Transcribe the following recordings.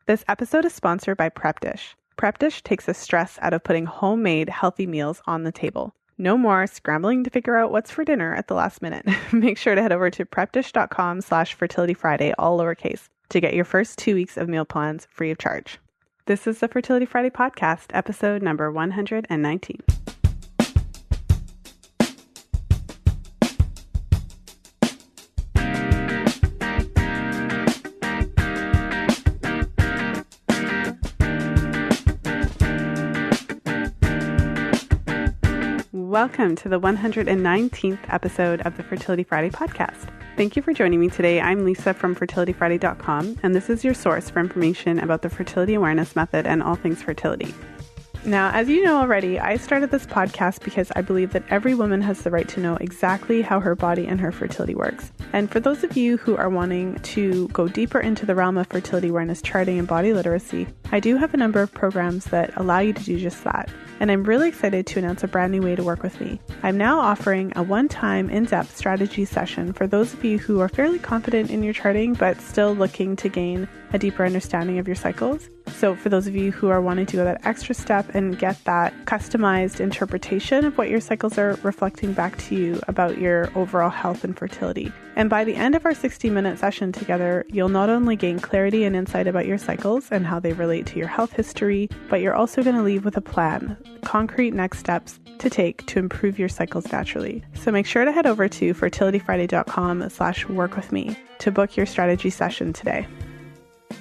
This episode is sponsored by Prep Dish. Prep Dish takes the stress out of putting homemade, healthy meals on the table. No more scrambling to figure out what's for dinner at the last minute. Make sure to head over to prepdish.com/fertilityfriday, all lowercase, to get your first 2 weeks of meal plans free of charge. This is the Fertility Friday podcast, episode number 119. Welcome to the 119th episode of the Fertility Friday podcast. Thank you for joining me today. I'm Lisa from fertilityfriday.com, and this is your source for information about the fertility awareness method and all things fertility. Now, as you know already, I started this podcast because I believe that every woman has the right to know exactly how her body and her fertility works. And for those of you who are wanting to go deeper into the realm of fertility awareness charting and body literacy, I do have a number of programs that allow you to do just that. And I'm really excited to announce a brand new way to work with me. I'm now offering a one-time in-depth strategy session for those of you who are fairly confident in your charting, but still looking to gain a deeper understanding of your cycles. So for those of you who are wanting to go that extra step and get that customized interpretation of what your cycles are reflecting back to you about your overall health and fertility. And by the end of our 60-minute session together, you'll not only gain clarity and insight about your cycles and how they relate to your health history, but you're also going to leave with a plan, concrete next steps to take to improve your cycles naturally. So make sure to head over to fertilityfriday.com/work-with-me to book your strategy session today.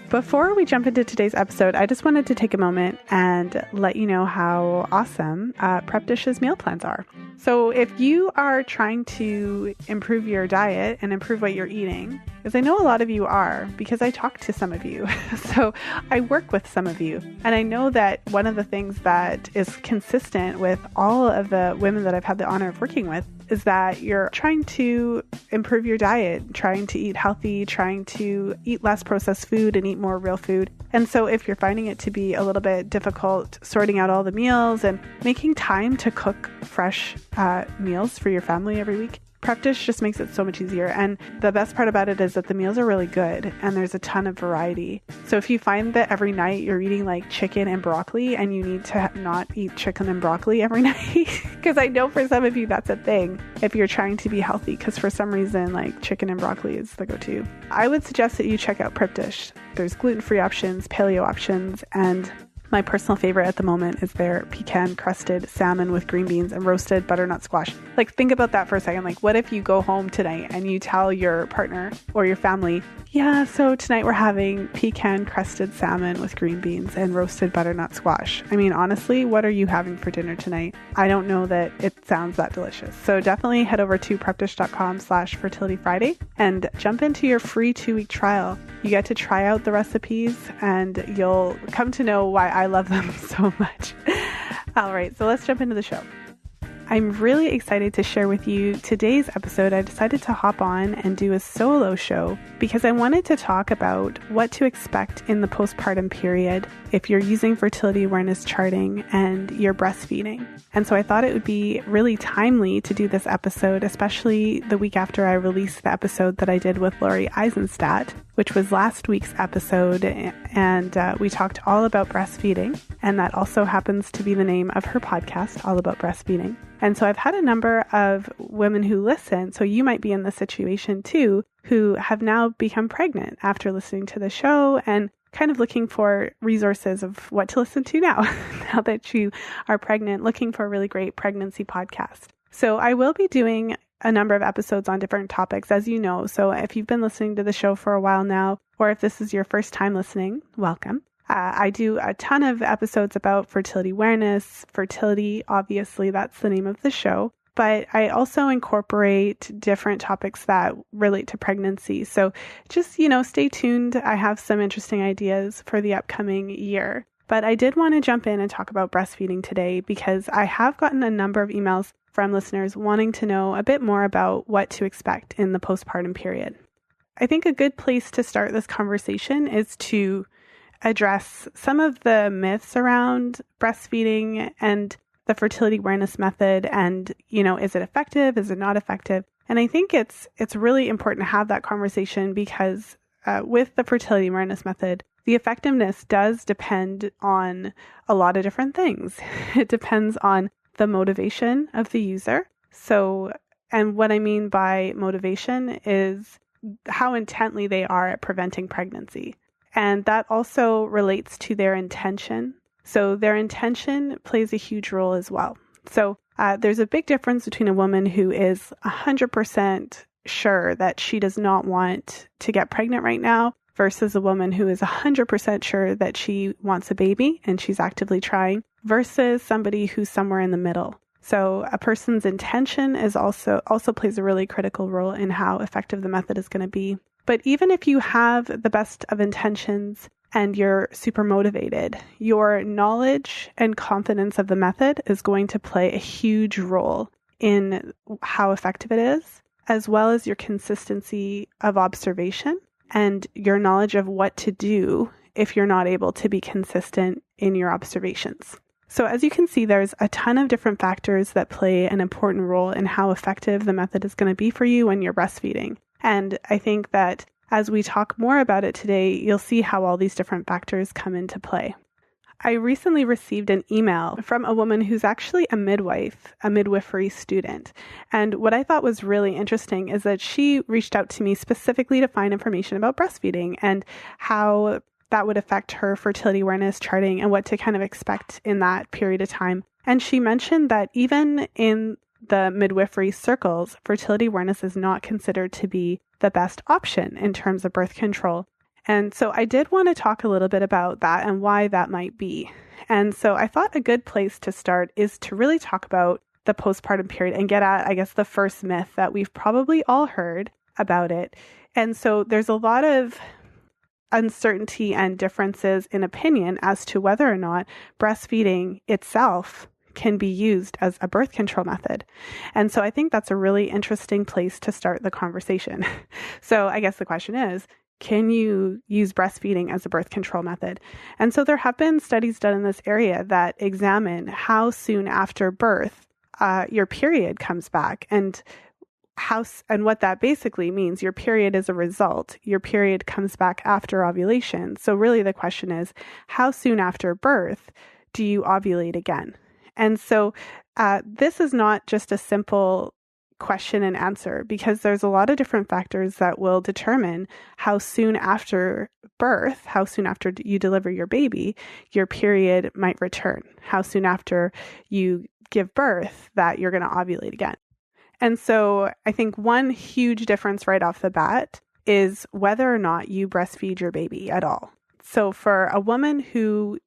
Before we jump into today's episode, I just wanted to take a moment and let you know how awesome Prep Dish's meal plans are. So if you are trying to improve your diet and improve what you're eating, because I know a lot of you are, because I talk to some of you, so I work with some of you, and I know that one of the things that is consistent with all of the women that I've had the honor of working with is that you're trying to improve your diet, trying to eat healthy, trying to eat less processed food and eat more real food. And so if you're finding it to be a little bit difficult sorting out all the meals and making time to cook fresh meals for your family every week, Prep Dish just makes it so much easier. And the best part about it is that the meals are really good and there's a ton of variety. So if you find that every night you're eating like chicken and broccoli and you need to not eat chicken and broccoli every night, because I know for some of you that's a thing if you're trying to be healthy, because for some reason like chicken and broccoli is the go-to, I would suggest that you check out Prep Dish. There's gluten-free options, paleo options, and my personal favorite at the moment is their pecan crusted salmon with green beans and roasted butternut squash. Like, think about that for a second. Like, what if you go home tonight and you tell your partner or your family, yeah, so tonight we're having pecan crusted salmon with green beans and roasted butternut squash. I mean, honestly, what are you having for dinner tonight? I don't know that it sounds that delicious. So definitely head over to prepdish.com/fertilityfriday and jump into your free 2-week trial. You get to try out the recipes and you'll come to know why I love them so much. All right, so let's jump into the show. I'm really excited to share with you today's episode. I decided to hop on and do a solo show because I wanted to talk about what to expect in the postpartum period if you're using fertility awareness charting and you're breastfeeding. And so I thought it would be really timely to do this episode, especially the week after I released the episode that I did with Lori Eisenstadt, which was last week's episode. And we talked all about breastfeeding. And that also happens to be the name of her podcast, All About Breastfeeding. And so I've had a number of women who listen, so you might be in this situation too, who have now become pregnant after listening to the show and kind of looking for resources of what to listen to now, now that you are pregnant, looking for a really great pregnancy podcast. So I will be doing a number of episodes on different topics, as you know. So if you've been listening to the show for a while now, or if this is your first time listening, welcome. I do a ton of episodes about fertility awareness, fertility, obviously that's the name of the show, but I also incorporate different topics that relate to pregnancy. So just, stay tuned. I have some interesting ideas for the upcoming year. But I did want to jump in and talk about breastfeeding today because I have gotten a number of emails from listeners wanting to know a bit more about what to expect in the postpartum period. I think a good place to start this conversation is to address some of the myths around breastfeeding and the fertility awareness method and, is it effective? Is it not effective? And I think it's really important to have that conversation because with the fertility awareness method, the effectiveness does depend on a lot of different things. It depends on the motivation of the user. So, and what I mean by motivation is how intently they are at preventing pregnancy. And that also relates to their intention. So their intention plays a huge role as well. So there's a big difference between a woman who is 100% sure that she does not want to get pregnant right now versus a woman who is 100% sure that she wants a baby and she's actively trying versus somebody who's somewhere in the middle. So a person's intention is also plays a really critical role in how effective the method is going to be. But even if you have the best of intentions and you're super motivated, your knowledge and confidence of the method is going to play a huge role in how effective it is, as well as your consistency of observation and your knowledge of what to do if you're not able to be consistent in your observations. So as you can see, there's a ton of different factors that play an important role in how effective the method is going to be for you when you're breastfeeding. And I think that as we talk more about it today, you'll see how all these different factors come into play. I recently received an email from a woman who's actually a midwife, a midwifery student. And what I thought was really interesting is that she reached out to me specifically to find information about breastfeeding and how that would affect her fertility awareness charting and what to kind of expect in that period of time. And she mentioned that even in the midwifery circles, fertility awareness is not considered to be the best option in terms of birth control. And so I did want to talk a little bit about that and why that might be. And so I thought a good place to start is to really talk about the postpartum period and get at, I guess, the first myth that we've probably all heard about it. And so there's a lot of uncertainty and differences in opinion as to whether or not breastfeeding itself can be used as a birth control method. And so I think that's a really interesting place to start the conversation. So I guess the question is, can you use breastfeeding as a birth control method? And so there have been studies done in this area that examine how soon after birth your period comes back and what that basically means. Your period is a result. Your period comes back after ovulation. So really the question is, how soon after birth do you ovulate again? And so this is not just a simple question and answer because there's a lot of different factors that will determine how soon after birth, how soon after you deliver your baby, your period might return, how soon after you give birth that you're going to ovulate again. And so I think one huge difference right off the bat is whether or not you breastfeed your baby at all. So for a woman who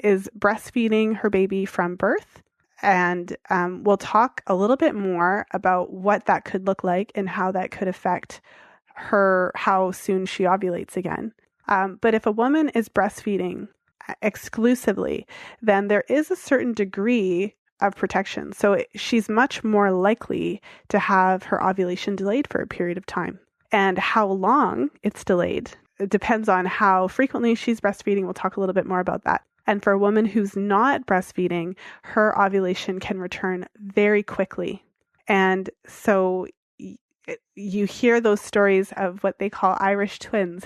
is breastfeeding her baby from birth, and we'll talk a little bit more about what that could look like and how that could affect her, how soon she ovulates again. But if a woman is breastfeeding exclusively, then there is a certain degree of protection. So she's much more likely to have her ovulation delayed for a period of time. And how long it's delayed, it depends on how frequently she's breastfeeding. We'll talk a little bit more about that. And for a woman who's not breastfeeding, her ovulation can return very quickly. And so you hear those stories of what they call Irish twins,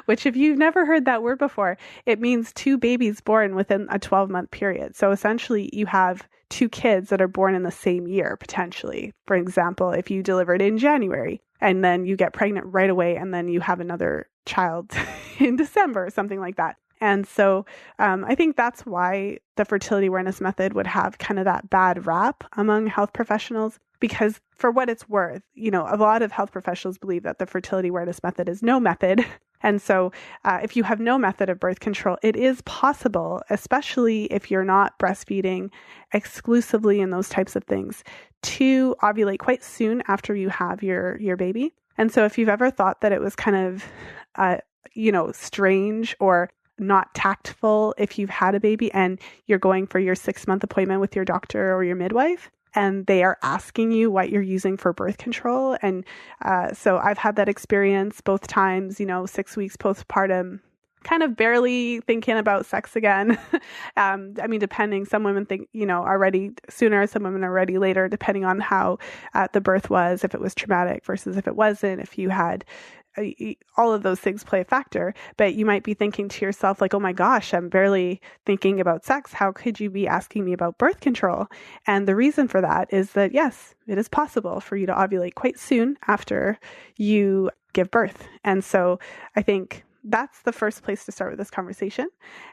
which if you've never heard that word before, it means two babies born within a 12-month period. So essentially you have two kids that are born in the same year, potentially. For example, if you delivered in January and then you get pregnant right away and then you have another child in December or something like that. And so I think that's why the fertility awareness method would have kind of that bad rap among health professionals, because for what it's worth, a lot of health professionals believe that the fertility awareness method is no method. And so if you have no method of birth control, it is possible, especially if you're not breastfeeding exclusively in those types of things, to ovulate quite soon after you have your baby. And so if you've ever thought that it was kind of, strange or not tactful if you've had a baby and you're going for your 6-month appointment with your doctor or your midwife and they are asking you what you're using for birth control. And so I've had that experience both times, 6 weeks postpartum, kind of barely thinking about sex again. Depending, some women think, are ready sooner, some women are ready later, depending on how the birth was, if it was traumatic versus if it wasn't, if you had all of those things play a factor, but you might be thinking to yourself like, oh my gosh, I'm barely thinking about sex. How could you be asking me about birth control? And the reason for that is that, yes, it is possible for you to ovulate quite soon after you give birth. And so I think that's the first place to start with this conversation.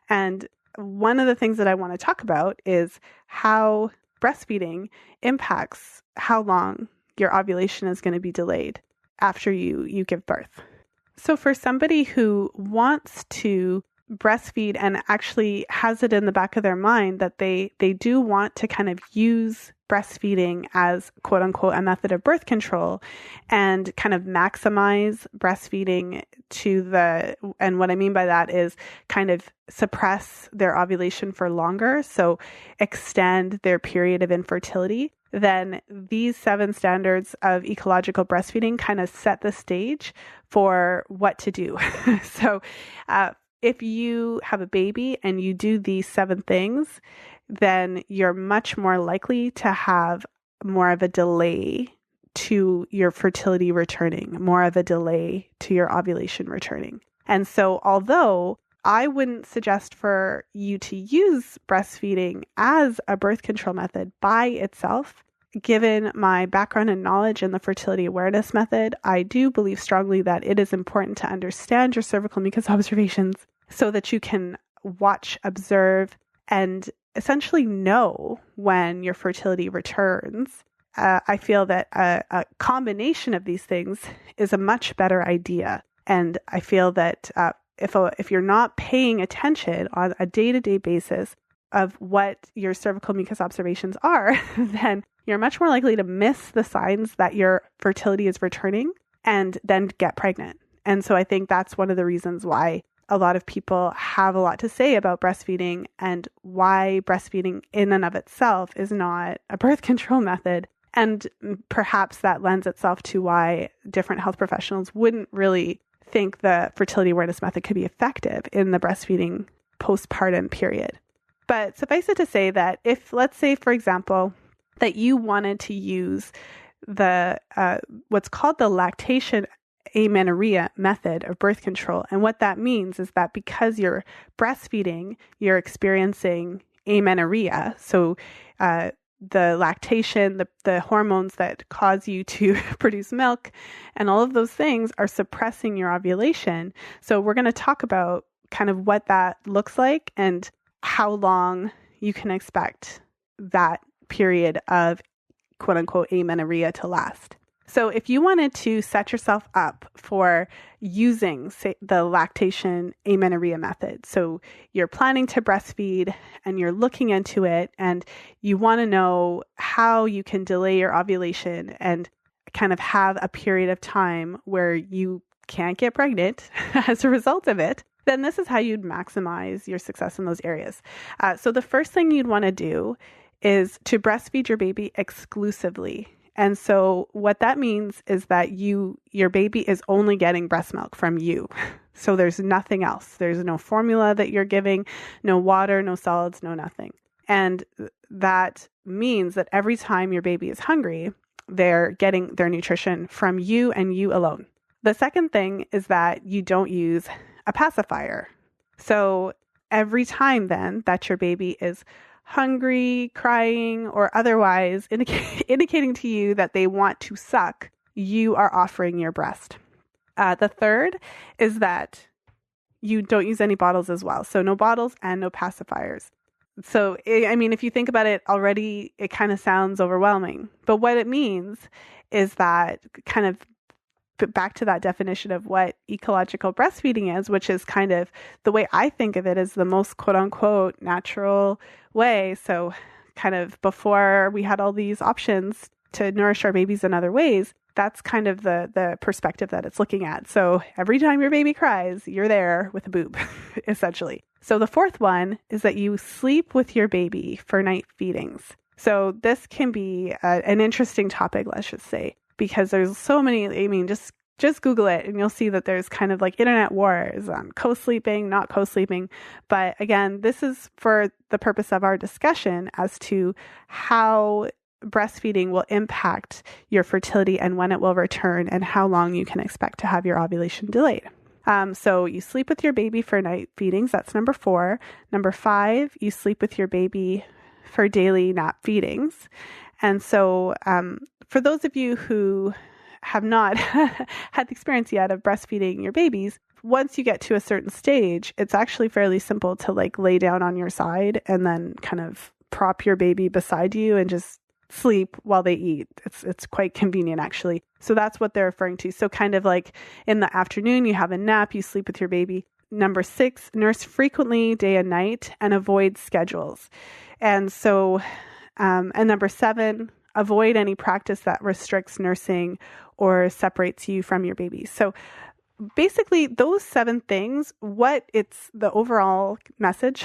And one of the things that I want to talk about is how breastfeeding impacts how long your ovulation is going to be delayed after you give birth. So for somebody who wants to breastfeed and actually has it in the back of their mind that they do want to kind of use breastfeeding as quote unquote a method of birth control and kind of maximize breastfeeding and what I mean by that is kind of suppress their ovulation for longer, so extend their period of infertility, then these 7 standards of ecological breastfeeding kind of set the stage for what to do. So if you have a baby and you do these 7 things, then you're much more likely to have more of a delay to your fertility returning, more of a delay to your ovulation returning. And so although I wouldn't suggest for you to use breastfeeding as a birth control method by itself, given my background and knowledge in the fertility awareness method, I do believe strongly that it is important to understand your cervical mucus observations so that you can watch, observe, and essentially know when your fertility returns. I feel that a combination of these things is a much better idea. And I feel that if you're not paying attention on a day-to-day basis of what your cervical mucus observations are, then you're much more likely to miss the signs that your fertility is returning and then get pregnant. And so I think that's one of the reasons why a lot of people have a lot to say about breastfeeding and why breastfeeding in and of itself is not a birth control method. And perhaps that lends itself to why different health professionals wouldn't really think the fertility awareness method could be effective in the breastfeeding postpartum period. But suffice it to say that if, let's say, for example, that you wanted to use the what's called the lactation amenorrhea method of birth control, and what that means is that because you're breastfeeding, you're experiencing amenorrhea. So the lactation, the hormones that cause you to produce milk, and all of those things are suppressing your ovulation. So we're going to talk about kind of what that looks like and how long you can expect that period of quote unquote amenorrhea to last. So if you wanted to set yourself up for using, say, the lactation amenorrhea method, so you're planning to breastfeed and you're looking into it and you want to know how you can delay your ovulation and kind of have a period of time where you can't get pregnant as a result of it, then this is how you'd maximize your success in those areas. So the first thing you'd want to do is to breastfeed your baby exclusively. And so what that means is that your baby is only getting breast milk from you. So there's nothing else. There's no formula that you're giving, no water, no solids, no nothing. And that means that every time your baby is hungry, they're getting their nutrition from you and you alone. The second thing is that you don't use a pacifier. So every time then that your baby is hungry, crying, or otherwise indicating to you that they want to suck, you are offering your breast. The third is that you don't use any bottles as well. So no bottles and no pacifiers. So, I mean, if you think about it already, it kind of sounds overwhelming. But what it means is that kind of back to that definition of what ecological breastfeeding is, which is kind of the way I think of it as the most quote unquote natural way. So kind of before we had all these options to nourish our babies in other ways, that's kind of the perspective that it's looking at. So every time your baby cries, you're there with a boob, essentially. So the fourth one is that you sleep with your baby for night feedings. So this can be an interesting topic, let's just say, because there's so many, I mean, just Google it and you'll see that there's kind of like internet wars on co-sleeping, not co-sleeping. But again, this is for the purpose of our discussion as to how breastfeeding will impact your fertility and when it will return and how long you can expect to have your ovulation delayed. So you sleep with your baby for night feedings. That's number 4. Number 5, you sleep with your baby for daily nap feedings. And so for those of you who have not had the experience yet of breastfeeding your babies, once you get to a certain stage, it's actually fairly simple to like lay down on your side and then kind of prop your baby beside you and just sleep while they eat. It's quite convenient, actually. So that's what they're referring to. So kind of like in the afternoon, you have a nap, you sleep with your baby. Number 6, nurse frequently day and night and avoid schedules. And so, and number 7, avoid any practice that restricts nursing or separates you from your baby. So basically those 7 things, what it's the overall message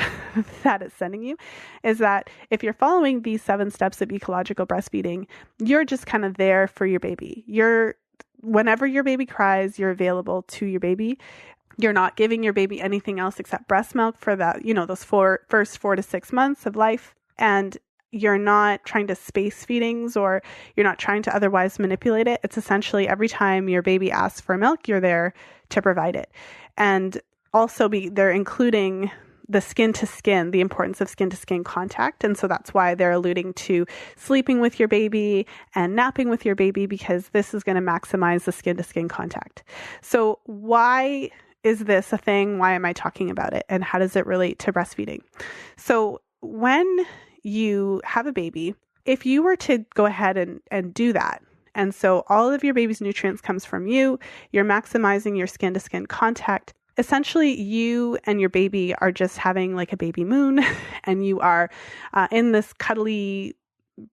that it's sending you is that if you're following these 7 steps of ecological breastfeeding, you're just kind of there for your baby. Whenever your baby cries, you're available to your baby. You're not giving your baby anything else except breast milk for that, those first 4 to 6 months of life. And you're not trying to space feedings or you're not trying to otherwise manipulate it. It's essentially every time your baby asks for milk, you're there to provide it. And also they're including the skin to skin, the importance of skin to skin contact. And so that's why they're alluding to sleeping with your baby and napping with your baby, because this is going to maximize the skin to skin contact. So why is this a thing? Why am I talking about it? And how does it relate to breastfeeding? So when you have a baby, if you were to go ahead and do that, and so all of your baby's nutrients comes from you, you're maximizing your skin to skin contact. Essentially, you and your baby are just having like a baby moon, and you are in this cuddly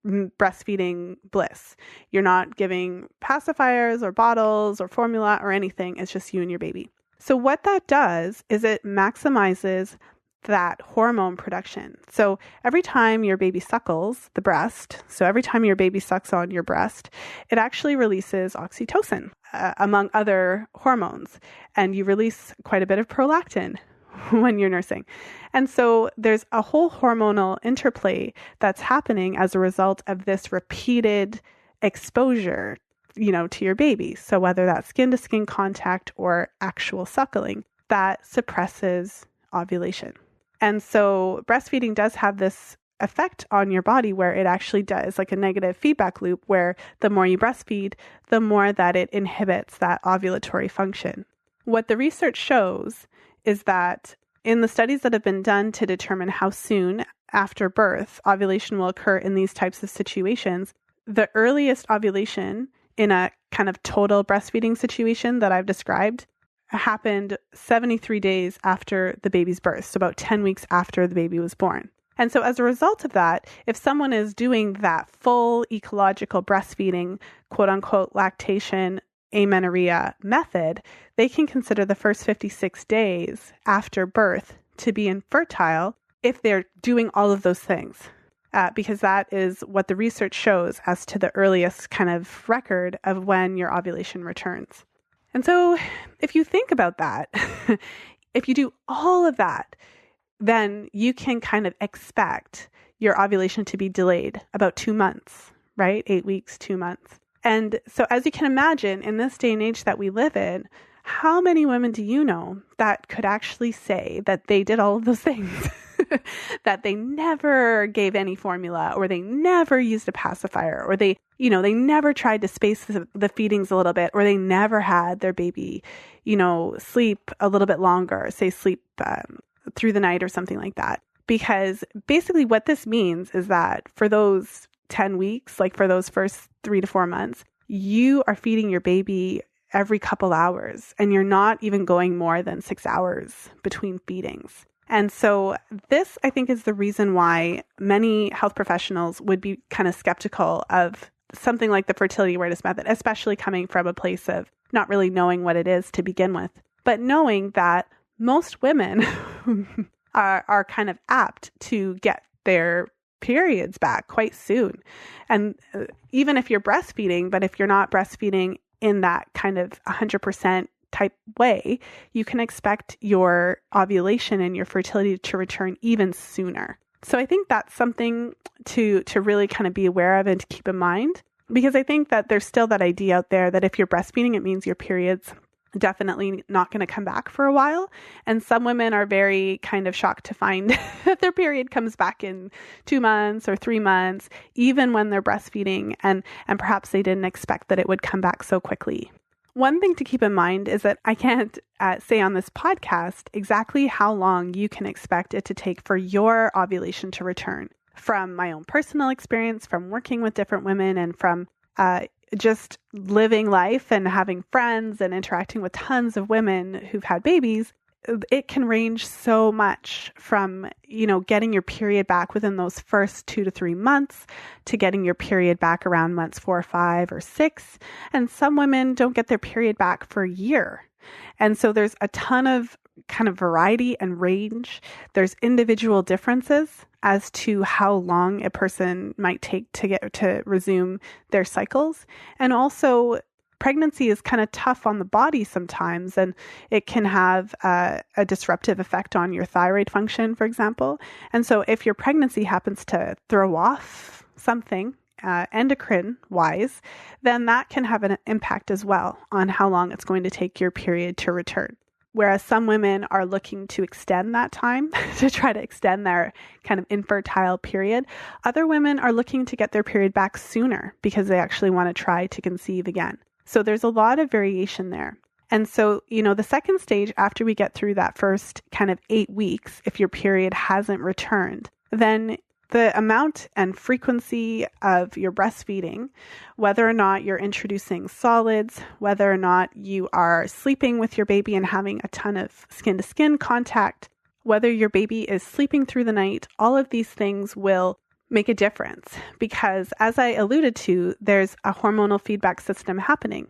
breastfeeding bliss. You're not giving pacifiers or bottles or formula or anything. It's just you and your baby. So what that does is it maximizes that hormone production. So every time your baby suckles the breast, so every time your baby sucks on your breast, it actually releases oxytocin, among other hormones. And you release quite a bit of prolactin when you're nursing. And so there's a whole hormonal interplay that's happening as a result of this repeated exposure, to your baby. So whether that's skin to skin contact or actual suckling, that suppresses ovulation. And so breastfeeding does have this effect on your body where it actually does like a negative feedback loop where the more you breastfeed, the more that it inhibits that ovulatory function. What the research shows is that in the studies that have been done to determine how soon after birth ovulation will occur in these types of situations, the earliest ovulation in a kind of total breastfeeding situation that I've described happened 73 days after the baby's birth, so about 10 weeks after the baby was born. And so as a result of that, if someone is doing that full ecological breastfeeding, quote unquote, lactation, amenorrhea method, they can consider the first 56 days after birth to be infertile if they're doing all of those things. Because that is what the research shows as to the earliest kind of record of when your ovulation returns. And so if you think about that, if you do all of that, then you can kind of expect your ovulation to be delayed about 2 months, right? 8 weeks, 2 months. And so as you can imagine, in this day and age that we live in, how many women do you know that could actually say that they did all of those things? That they never gave any formula, or they never used a pacifier, or they never tried to space the feedings a little bit, or they never had their baby, sleep a little bit longer, say sleep through the night or something like that. Because basically what this means is that for those 10 weeks, like for those first 3 to 4 months, you are feeding your baby every couple hours, and you're not even going more than 6 hours between feedings. And so this, I think, is the reason why many health professionals would be kind of skeptical of something like the fertility awareness method, especially coming from a place of not really knowing what it is to begin with, but knowing that most women are kind of apt to get their periods back quite soon. And even if you're breastfeeding, but if you're not breastfeeding in that kind of 100% type way, you can expect your ovulation and your fertility to return even sooner. So I think that's something to really kind of be aware of and to keep in mind, because I think that there's still that idea out there that if you're breastfeeding, it means your period's definitely not going to come back for a while. And some women are very kind of shocked to find that their period comes back in 2 months or 3 months, even when they're breastfeeding, and perhaps they didn't expect that it would come back so quickly. One thing to keep in mind is that I can't say on this podcast exactly how long you can expect it to take for your ovulation to return. From my own personal experience, from working with different women, and from just living life and having friends and interacting with tons of women who've had babies, it can range so much from, getting your period back within those first 2 to 3 months to getting your period back around months 4, 5, or 6. And some women don't get their period back for a year. And so there's a ton of kind of variety and range. There's individual differences as to how long a person might take to resume their cycles. And also, pregnancy is kind of tough on the body sometimes, and it can have a disruptive effect on your thyroid function, for example. And so if your pregnancy happens to throw off something endocrine-wise, then that can have an impact as well on how long it's going to take your period to return. Whereas some women are looking to extend that time to try to extend their kind of infertile period. Other women are looking to get their period back sooner because they actually want to try to conceive again. So there's a lot of variation there. And so, the second stage, after we get through that first kind of 8 weeks, if your period hasn't returned, then the amount and frequency of your breastfeeding, whether or not you're introducing solids, whether or not you are sleeping with your baby and having a ton of skin-to-skin contact, whether your baby is sleeping through the night, all of these things will make a difference, because as I alluded to, there's a hormonal feedback system happening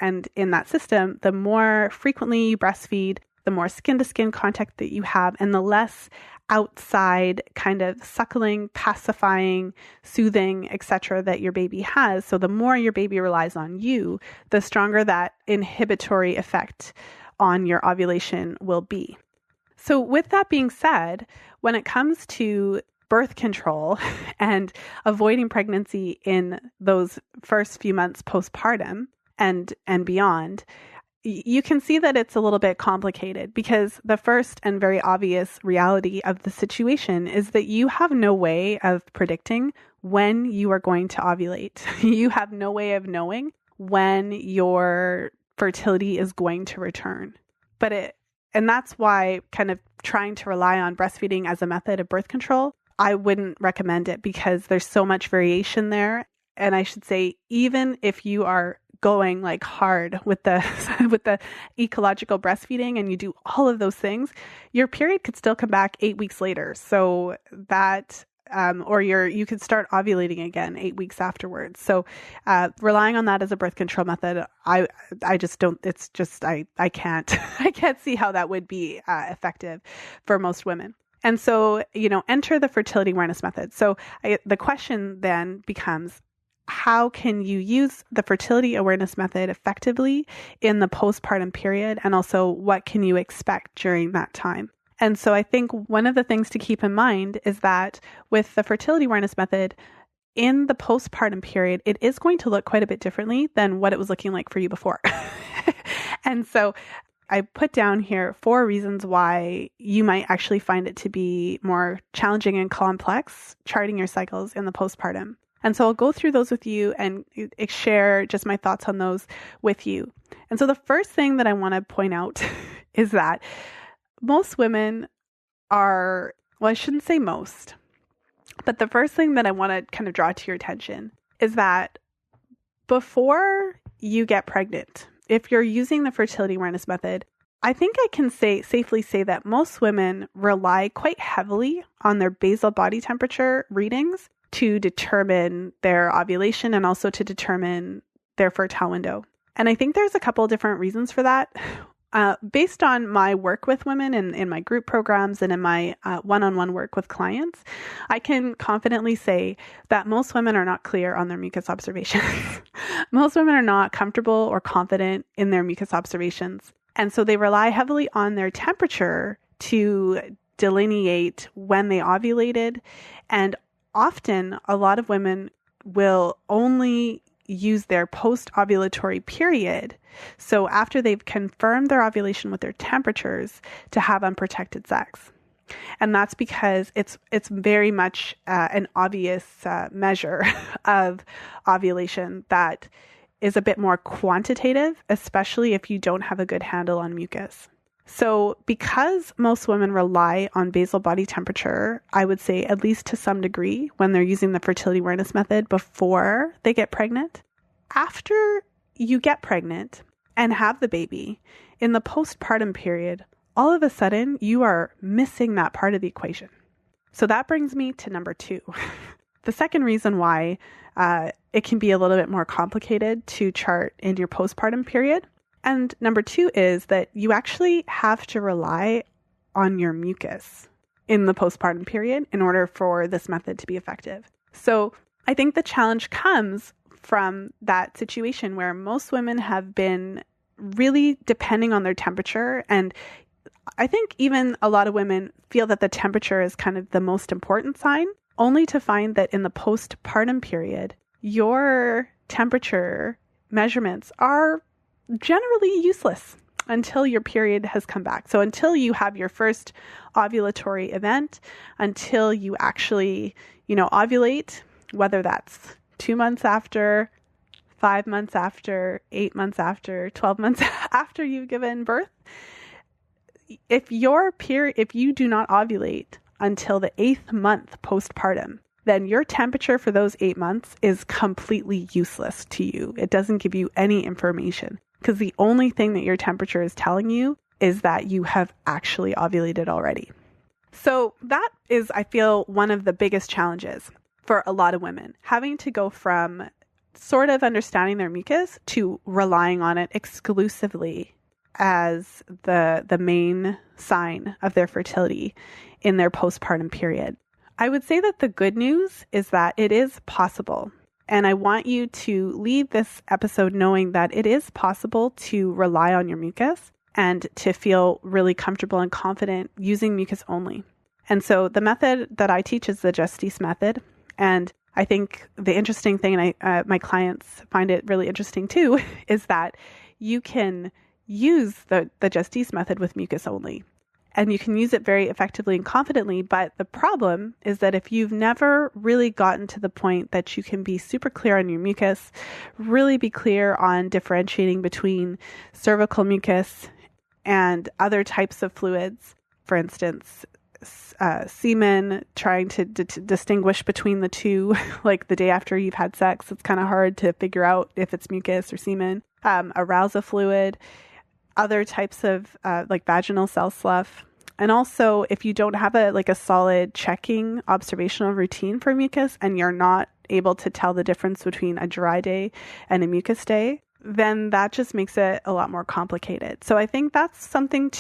and in that system, the more frequently you breastfeed, the more skin-to-skin contact that you have, and the less outside kind of suckling, pacifying, soothing, etc. that your baby has. So the more your baby relies on you, the stronger that inhibitory effect on your ovulation will be. So with that being said, when it comes to birth control and avoiding pregnancy in those first few months postpartum and beyond, you can see that it's a little bit complicated, because the first and very obvious reality of the situation is that you have no way of predicting when you are going to ovulate. You have no way of knowing when your fertility is going to return. And that's why kind of trying to rely on breastfeeding as a method of birth control, I wouldn't recommend it, because there's so much variation there. And I should say, even if you are going like hard with the with the ecological breastfeeding and you do all of those things, your period could still come back 8 weeks later. So that or you could start ovulating again 8 weeks afterwards. So relying on that as a birth control method, I just don't. It's just I can't see how that would be effective for most women. And so enter the fertility awareness method. So the question then becomes, how can you use the fertility awareness method effectively in the postpartum period? And also, what can you expect during that time? And so I think one of the things to keep in mind is that with the fertility awareness method, in the postpartum period, it is going to look quite a bit differently than what it was looking like for you before. And so I put down here 4 reasons why you might actually find it to be more challenging and complex charting your cycles in the postpartum. And so I'll go through those with you and share just my thoughts on those with you. And so the first thing that I want to point out is that most women are, well, I shouldn't say most, but the first thing that I want to kind of draw to your attention is that before you get pregnant, if you're using the fertility awareness method, I think I can safely say that most women rely quite heavily on their basal body temperature readings to determine their ovulation and also to determine their fertile window. And I think there's a couple of different reasons for that. Based on my work with women in my group programs and in my one-on-one work with clients, I can confidently say that most women are not clear on their mucus observations. Most women are not comfortable or confident in their mucus observations. And so they rely heavily on their temperature to delineate when they ovulated. And often a lot of women will only use their post-ovulatory period, so after they've confirmed their ovulation with their temperatures, to have unprotected sex. And that's because it's very much an obvious measure of ovulation that is a bit more quantitative, especially if you don't have a good handle on mucus. So because most women rely on basal body temperature, I would say at least to some degree when they're using the fertility awareness method before they get pregnant, after you get pregnant and have the baby, in the postpartum period, all of a sudden you are missing that part of the equation. So that brings me to number 2. The second reason why it can be a little bit more complicated to chart in your postpartum period. And number 2 is that you actually have to rely on your mucus in the postpartum period in order for this method to be effective. So I think the challenge comes from that situation where most women have been really depending on their temperature. And I think even a lot of women feel that the temperature is kind of the most important sign, only to find that in the postpartum period, your temperature measurements are generally useless until your period has come back. So until you have your first ovulatory event, until you actually, ovulate, whether that's 2 months after, 5 months after, 8 months after, 12 months after you've given birth, if you do not ovulate until the 8th month postpartum, then your temperature for those 8 months is completely useless to you. It doesn't give you any information because the only thing that your temperature is telling you is that you have actually ovulated already. So that is, I feel, one of the biggest challenges for a lot of women, having to go from sort of understanding their mucus to relying on it exclusively as the main sign of their fertility in their postpartum period. I would say that the good news is that it is possible. And I want you to leave this episode knowing that it is possible to rely on your mucus and to feel really comfortable and confident using mucus only. And so the method that I teach is the Justice method. And I think the interesting thing, and my clients find it really interesting too, is that you can use the Justice method with mucus only. And you can use it very effectively and confidently. But the problem is that if you've never really gotten to the point that you can be super clear on your mucus, really be clear on differentiating between cervical mucus and other types of fluids, for instance, semen, trying to distinguish between the two, like the day after you've had sex, it's kind of hard to figure out if it's mucus or semen, arousal fluid, other types of like vaginal cell slough. And also, if you don't have a solid checking observational routine for mucus and you're not able to tell the difference between a dry day and a mucus day, then that just makes it a lot more complicated. So I think that's something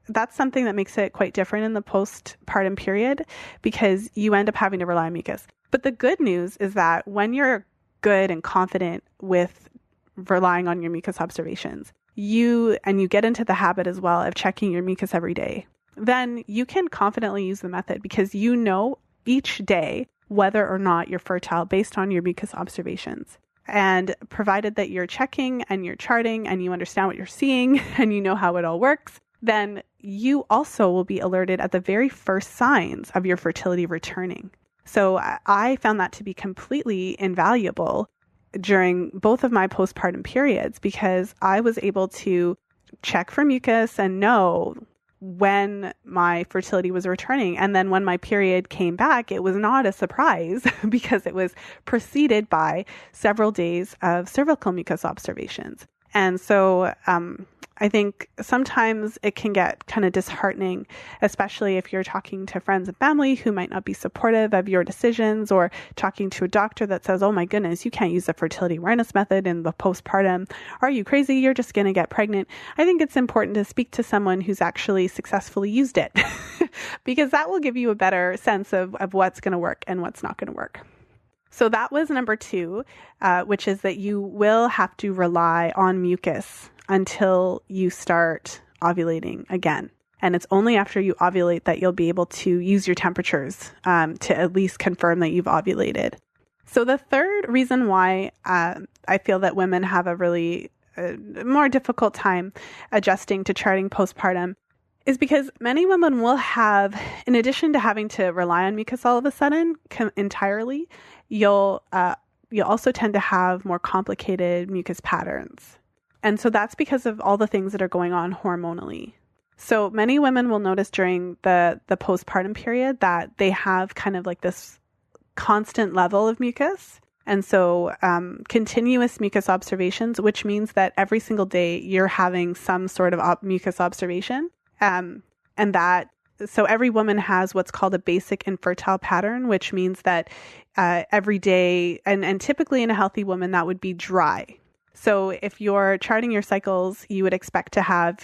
that makes it quite different in the postpartum period because you end up having to rely on mucus. But the good news is that when you're good and confident with relying on your mucus observations, you get into the habit as well of checking your mucus every day, then you can confidently use the method because you know each day whether or not you're fertile based on your mucus observations. And provided that you're checking and you're charting and you understand what you're seeing and you know how it all works, then you also will be alerted at the very first signs of your fertility returning. So I found that to be completely invaluable during both of my postpartum periods because I was able to check for mucus and know when my fertility was returning. And then when my period came back, it was not a surprise because it was preceded by several days of cervical mucus observations. And so I think sometimes it can get kind of disheartening, especially if you're talking to friends and family who might not be supportive of your decisions, or talking to a doctor that says, oh my goodness, you can't use the fertility awareness method in the postpartum. Are you crazy? You're just going to get pregnant. I think it's important to speak to someone who's actually successfully used it because that will give you a better sense of what's going to work and what's not going to work. So that was number 2, which is that you will have to rely on mucus until you start ovulating again. And it's only after you ovulate that you'll be able to use your temperatures to at least confirm that you've ovulated. So the third reason why I feel that women have a really more difficult time adjusting to charting postpartum is because many women will have, in addition to having to rely on mucus all of a sudden entirely, you'll also tend to have more complicated mucus patterns. And so that's because of all the things that are going on hormonally. So many women will notice during the postpartum period that they have kind of like this constant level of mucus. And so continuous mucus observations, which means that every single day you're having some sort of mucus observation. So every woman has what's called a basic infertile pattern, which means that every day, and typically in a healthy woman, that would be dry. So if you're charting your cycles, you would expect to have,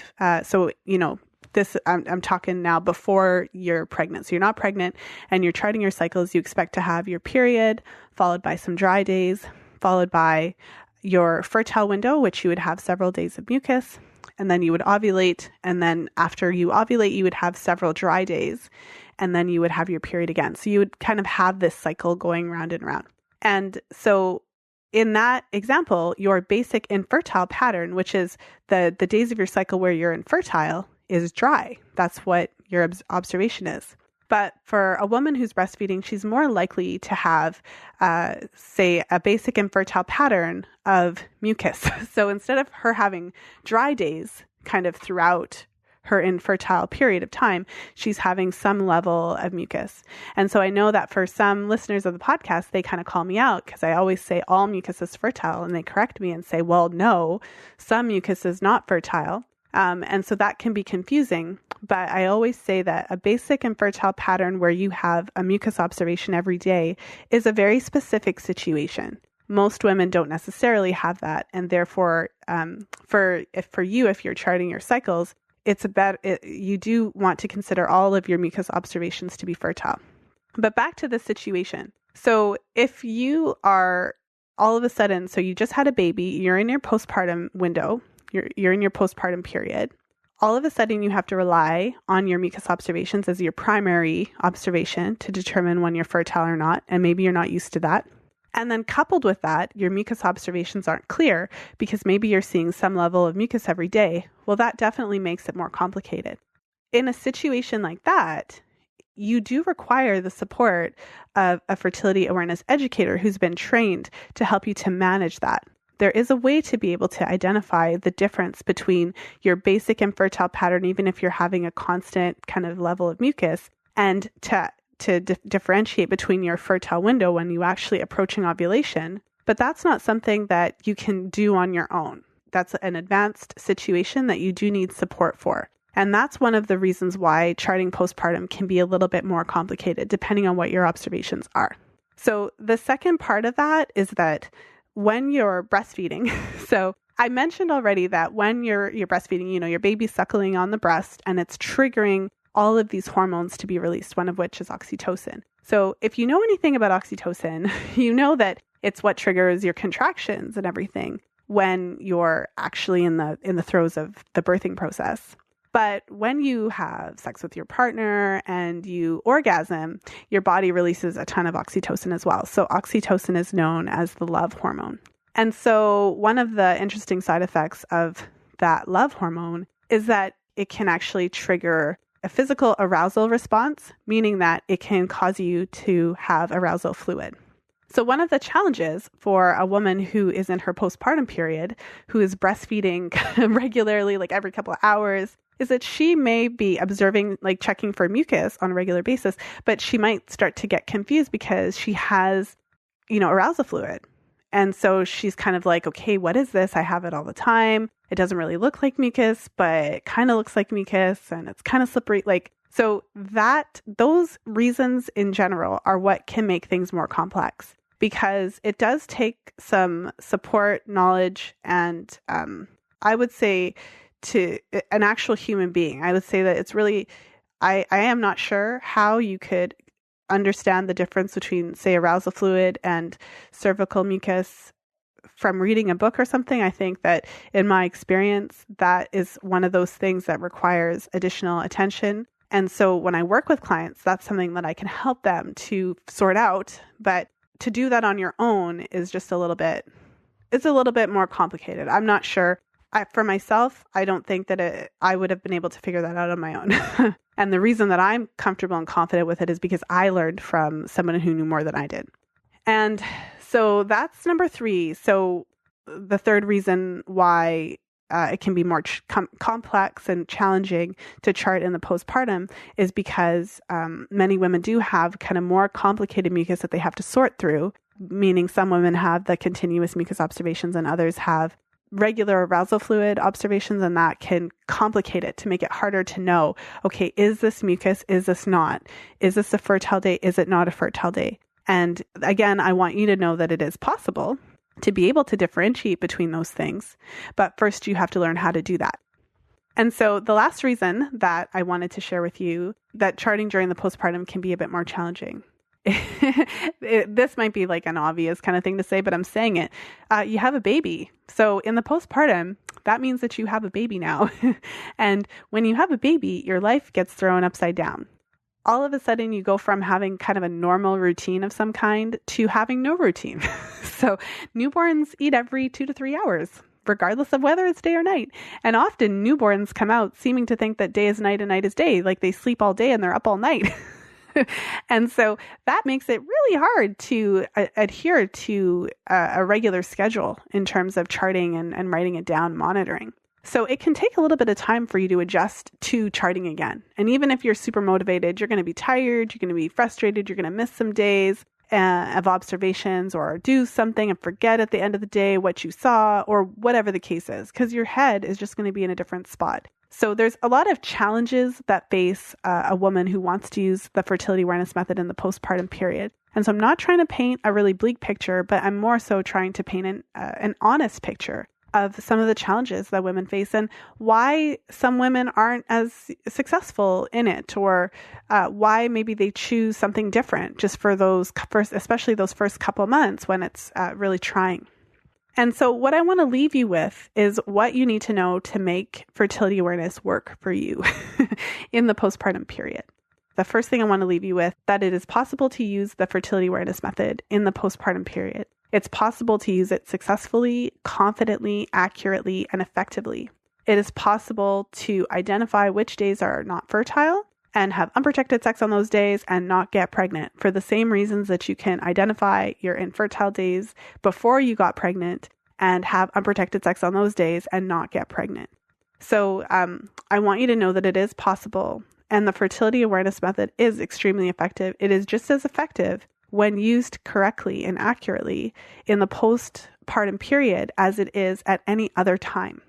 this, I'm talking now before you're pregnant. So you're not pregnant and you're charting your cycles, you expect to have your period, followed by some dry days, followed by your fertile window, which you would have several days of mucus, and then you would ovulate. And then after you ovulate, you would have several dry days, and then you would have your period again. So you would kind of have this cycle going round and round. And so in that example, your basic infertile pattern, which is the days of your cycle where you're infertile, is dry. That's what your observation is. But for a woman who's breastfeeding, she's more likely to have, say, a basic infertile pattern of mucus. So instead of her having dry days kind of throughout her infertile period of time, she's having some level of mucus. And so I know that for some listeners of the podcast, they kind of call me out because I always say all mucus is fertile, and they correct me and say, well, no, some mucus is not fertile. And so that can be confusing, but I always say that a basic infertile pattern where you have a mucus observation every day is a very specific situation. Most women don't necessarily have that, and therefore, for you, if you're charting your cycles, you do want to consider all of your mucus observations to be fertile. But back to the situation. So if you are all of a sudden, so you just had a baby, you're in your postpartum window, you're in your postpartum period. All of a sudden, you have to rely on your mucus observations as your primary observation to determine when you're fertile or not, and maybe you're not used to that. And then coupled with that, your mucus observations aren't clear because maybe you're seeing some level of mucus every day. Well, that definitely makes it more complicated. In a situation like that, you do require the support of a fertility awareness educator who's been trained to help you to manage that. There is a way to be able to identify the difference between your basic infertile pattern, even if you're having a constant kind of level of mucus, and to differentiate between your fertile window when you actually approaching ovulation. But that's not something that you can do on your own. That's an advanced situation that you do need support for. And that's one of the reasons why charting postpartum can be a little bit more complicated, depending on what your observations are. So the second part of that is that when you're breastfeeding, so I mentioned already that when you're breastfeeding, your baby's suckling on the breast and it's triggering all of these hormones to be released, one of which is oxytocin. So if you know anything about oxytocin, you know that it's what triggers your contractions and everything when you're actually in the throes of the birthing process. But when you have sex with your partner and you orgasm, your body releases a ton of oxytocin as well. So oxytocin is known as the love hormone. And so one of the interesting side effects of that love hormone is that it can actually trigger a physical arousal response, meaning that it can cause you to have arousal fluid. So one of the challenges for a woman who is in her postpartum period, who is breastfeeding regularly, like every couple of hours, is that she may be observing, like checking for mucus on a regular basis, but she might start to get confused because she has, arousal fluid. And so she's kind of like, okay, what is this? I have it all the time. It doesn't really look like mucus, but it kind of looks like mucus and it's kind of slippery. So those reasons in general are what can make things more complex, because it does take some support, knowledge, and I would say to an actual human being. I would say that it's really, I am not sure how you could understand the difference between, say, arousal fluid and cervical mucus from reading a book or something. I think that in my experience, that is one of those things that requires additional attention. And so when I work with clients, that's something that I can help them to sort out. But to do that on your own is just it's a little bit more complicated. I'm not sure. For myself, I don't think that I would have been able to figure that out on my own. And the reason that I'm comfortable and confident with it is because I learned from someone who knew more than I did. And so that's number 3. So the third reason why it can be more complex and challenging to chart in the postpartum is because many women do have kind of more complicated mucus that they have to sort through, meaning some women have the continuous mucus observations and others have regular arousal fluid observations, and that can complicate it to make it harder to know, okay, is this mucus? Is this not? Is this a fertile day? Is it not a fertile day? And again, I want you to know that it is possible to be able to differentiate between those things. But first, you have to learn how to do that. And so the last reason that I wanted to share with you that charting during the postpartum can be a bit more challenging. This might be like an obvious kind of thing to say, but I'm saying it. You have a baby. So in the postpartum, that means that you have a baby now. And when you have a baby, your life gets thrown upside down. All of a sudden, you go from having kind of a normal routine of some kind to having no routine. So newborns eat every 2 to 3 hours, regardless of whether it's day or night. And often newborns come out seeming to think that day is night and night is day, like they sleep all day and they're up all night. And so that makes it really hard to adhere to a regular schedule in terms of charting and writing it down, monitoring. So it can take a little bit of time for you to adjust to charting again. And even if you're super motivated, you're going to be tired, you're going to be frustrated, you're going to miss some days of observations or do something and forget at the end of the day what you saw or whatever the case is, because your head is just going to be in a different spot. So there's a lot of challenges that face a woman who wants to use the fertility awareness method in the postpartum period. And so I'm not trying to paint a really bleak picture, but I'm more so trying to paint an honest picture of some of the challenges that women face and why some women aren't as successful in it, or why maybe they choose something different just for those first, especially those first couple months when it's really trying. And so what I want to leave you with is what you need to know to make fertility awareness work for you in the postpartum period. The first thing I want to leave you with, that it is possible to use the fertility awareness method in the postpartum period. It's possible to use it successfully, confidently, accurately, and effectively. It is possible to identify which days are not fertile and have unprotected sex on those days and not get pregnant for the same reasons that you can identify your infertile days before you got pregnant and have unprotected sex on those days and not get pregnant. So I want you to know that it is possible, and the fertility awareness method is extremely effective. It is just as effective when used correctly and accurately in the postpartum period as it is at any other time.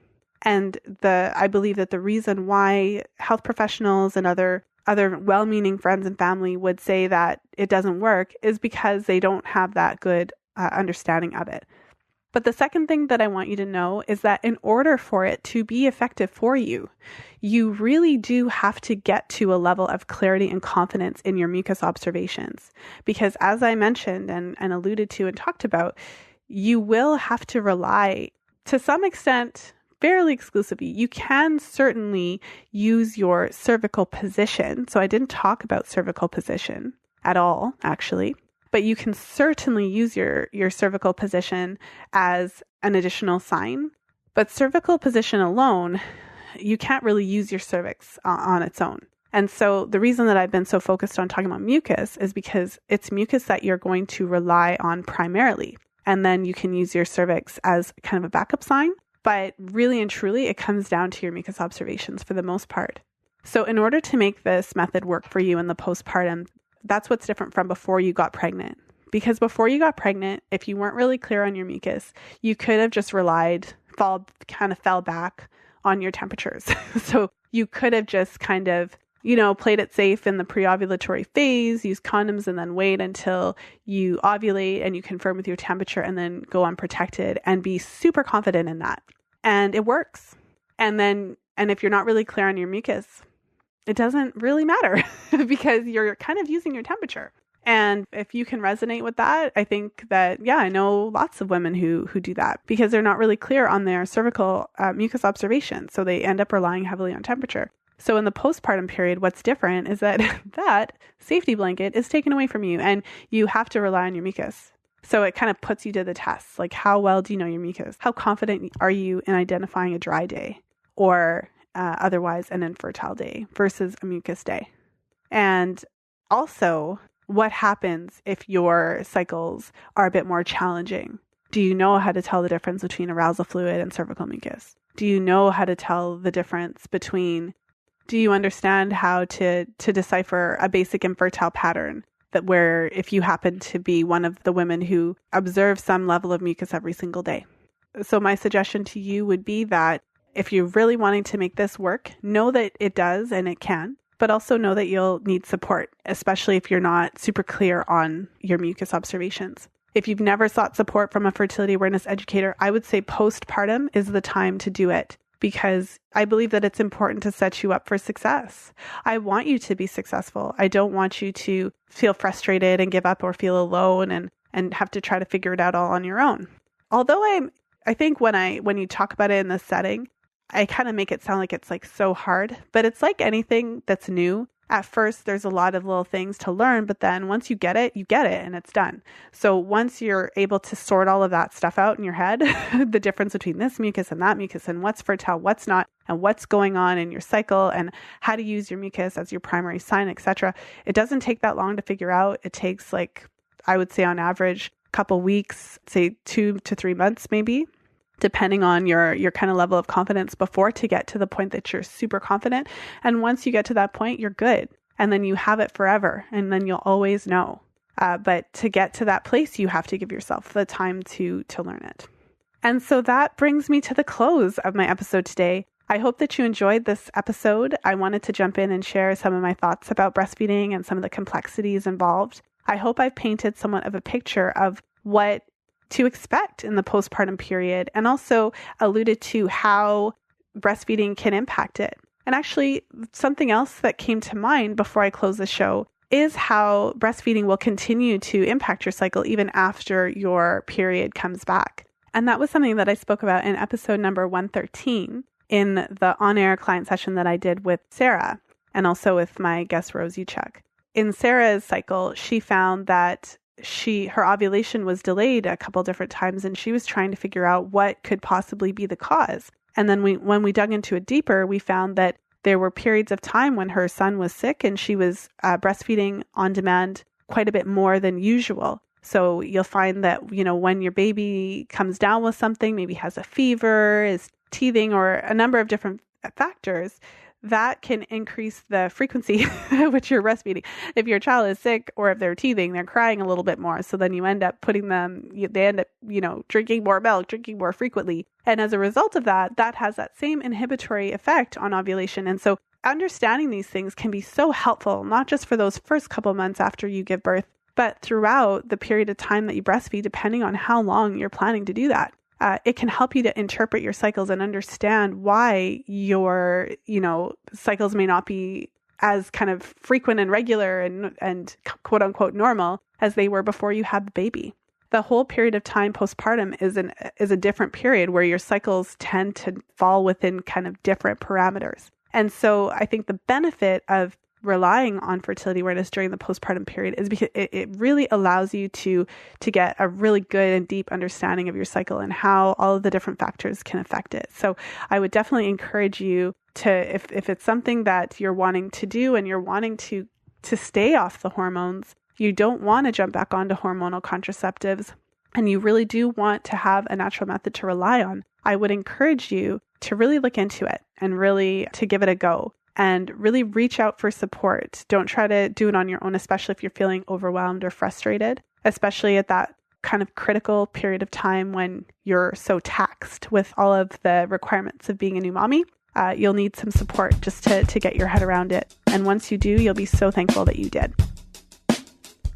And I believe that the reason why health professionals and other well-meaning friends and family would say that it doesn't work is because they don't have that good understanding of it. But the second thing that I want you to know is that in order for it to be effective for you, you really do have to get to a level of clarity and confidence in your mucus observations. Because as I mentioned and alluded to and talked about, you will have to rely to some extent, fairly exclusively. You can certainly use your cervical position. So I didn't talk about cervical position at all, actually. But you can certainly use your cervical position as an additional sign. But cervical position alone, you can't really use your cervix on its own. And so the reason that I've been so focused on talking about mucus is because it's mucus that you're going to rely on primarily. And then you can use your cervix as kind of a backup sign. But really and truly, it comes down to your mucus observations for the most part. So in order to make this method work for you in the postpartum, that's what's different from before you got pregnant. Because before you got pregnant, if you weren't really clear on your mucus, you could have just fell back on your temperatures. So you could have just kind of, played it safe in the pre-ovulatory phase, use condoms, and then wait until you ovulate and you confirm with your temperature and then go unprotected and be super confident in that. And it works. And if you're not really clear on your mucus, it doesn't really matter because you're kind of using your temperature. And if you can resonate with that, I think that, yeah, I know lots of women who do that because they're not really clear on their cervical mucus observation. So they end up relying heavily on temperature. So in the postpartum period, what's different is that that safety blanket is taken away from you and you have to rely on your mucus. So it kind of puts you to the test. Like, how well do you know your mucus? How confident are you in identifying a dry day or otherwise an infertile day versus a mucus day? And also, what happens if your cycles are a bit more challenging? Do you know how to tell the difference between arousal fluid and cervical mucus? Do you know how to tell the difference between, do you understand how to decipher a basic infertile pattern that where if you happen to be one of the women who observe some level of mucus every single day? So my suggestion to you would be that if you're really wanting to make this work, know that it does and it can, but also know that you'll need support, especially if you're not super clear on your mucus observations. If you've never sought support from a fertility awareness educator, I would say postpartum is the time to do it because I believe that it's important to set you up for success. I want you to be successful. I don't want you to feel frustrated and give up or feel alone and have to try to figure it out all on your own. Although I think when you talk about it in this setting, I kind of make it sound like it's like so hard, but it's like anything that's new. At first, there's a lot of little things to learn, but then once you get it and it's done. So once you're able to sort all of that stuff out in your head, the difference between this mucus and what's fertile, what's not, and what's going on in your cycle and how to use your mucus as your primary sign, etc. It doesn't take that long to figure out. It takes I would say on average, a couple weeks, say 2 to 3 months maybe, depending on your kind of level of confidence before to get to the point that you're super confident. And once you get to that point, you're good. And then you have it forever. And then you'll always know. But to get to that place, you have to give yourself the time to learn it. And so that brings me to the close of my episode today. I hope that you enjoyed this episode. I wanted to jump in and share some of my thoughts about breastfeeding and some of the complexities involved. I hope I've painted somewhat of a picture of what to expect in the postpartum period and also alluded to how breastfeeding can impact it. And actually, something else that came to mind before I close the show is how breastfeeding will continue to impact your cycle even after your period comes back. And that was something that I spoke about in episode number 113 in the on-air client session that I did with Sarah and also with my guest Rose Uchuk. In Sarah's cycle, she found that her ovulation was delayed a couple different times and she was trying to figure out what could possibly be the cause. And then when we dug into it deeper, we found that there were periods of time when her son was sick and she was breastfeeding on demand quite a bit more than usual. So you'll find that, when your baby comes down with something, maybe has a fever, is teething, or a number of different factors, that can increase the frequency at which you're breastfeeding. If your child is sick or if they're teething, they're crying a little bit more. So then you end up drinking more milk, drinking more frequently. And as a result of that, that has that same inhibitory effect on ovulation. And so understanding these things can be so helpful, not just for those first couple months after you give birth, but throughout the period of time that you breastfeed, depending on how long you're planning to do that. It can help you to interpret your cycles and understand why your, cycles may not be as kind of frequent and regular and quote unquote normal as they were before you had the baby. The whole period of time postpartum is a different period where your cycles tend to fall within kind of different parameters. And so I think the benefit of relying on fertility awareness during the postpartum period is because it really allows you to get a really good and deep understanding of your cycle and how all of the different factors can affect it. So I would definitely encourage you to, if it's something that you're wanting to do and you're wanting to stay off the hormones, you don't want to jump back onto hormonal contraceptives, and you really do want to have a natural method to rely on, I would encourage you to really look into it and really to give it a go. And really reach out for support. Don't try to do it on your own, especially if you're feeling overwhelmed or frustrated, especially at that kind of critical period of time when you're so taxed with all of the requirements of being a new mommy. You'll need some support just to get your head around it. And once you do, you'll be so thankful that you did.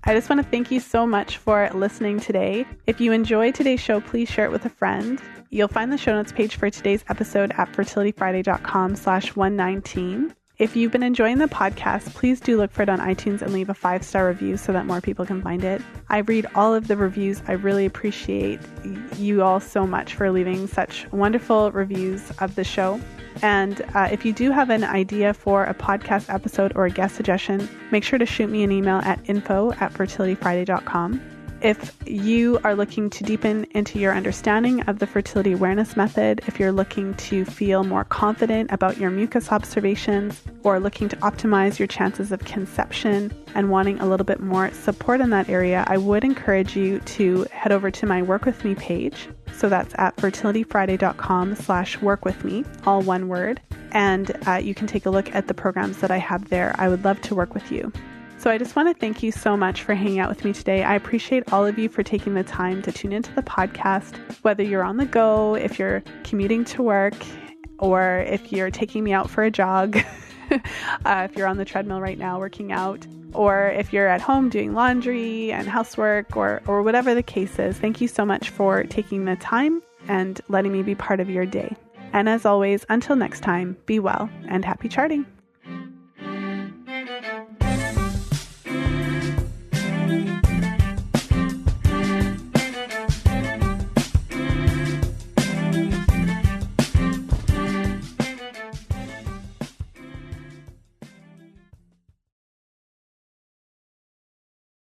I just want to thank you so much for listening today. If you enjoyed today's show, please share it with a friend. You'll find the show notes page for today's episode at fertilityfriday.com/119. If you've been enjoying the podcast, please do look for it on iTunes and leave a 5-star review so that more people can find it. I read all of the reviews. I really appreciate you all so much for leaving such wonderful reviews of the show. And if you do have an idea for a podcast episode or a guest suggestion, make sure to shoot me an email at info@fertilityfriday.com. If you are looking to deepen into your understanding of the fertility awareness method, if you're looking to feel more confident about your mucus observations, or looking to optimize your chances of conception and wanting a little bit more support in that area, I would encourage you to head over to my Work With Me page. So that's at fertilityfriday.com/workwithme, all one word. And you can take a look at the programs that I have there. I would love to work with you. So I just want to thank you so much for hanging out with me today. I appreciate all of you for taking the time to tune into the podcast, whether you're on the go, if you're commuting to work, or if you're taking me out for a jog, if you're on the treadmill right now working out, or if you're at home doing laundry and housework, or whatever the case is. Thank you so much for taking the time and letting me be part of your day. And as always, until next time, be well and happy charting.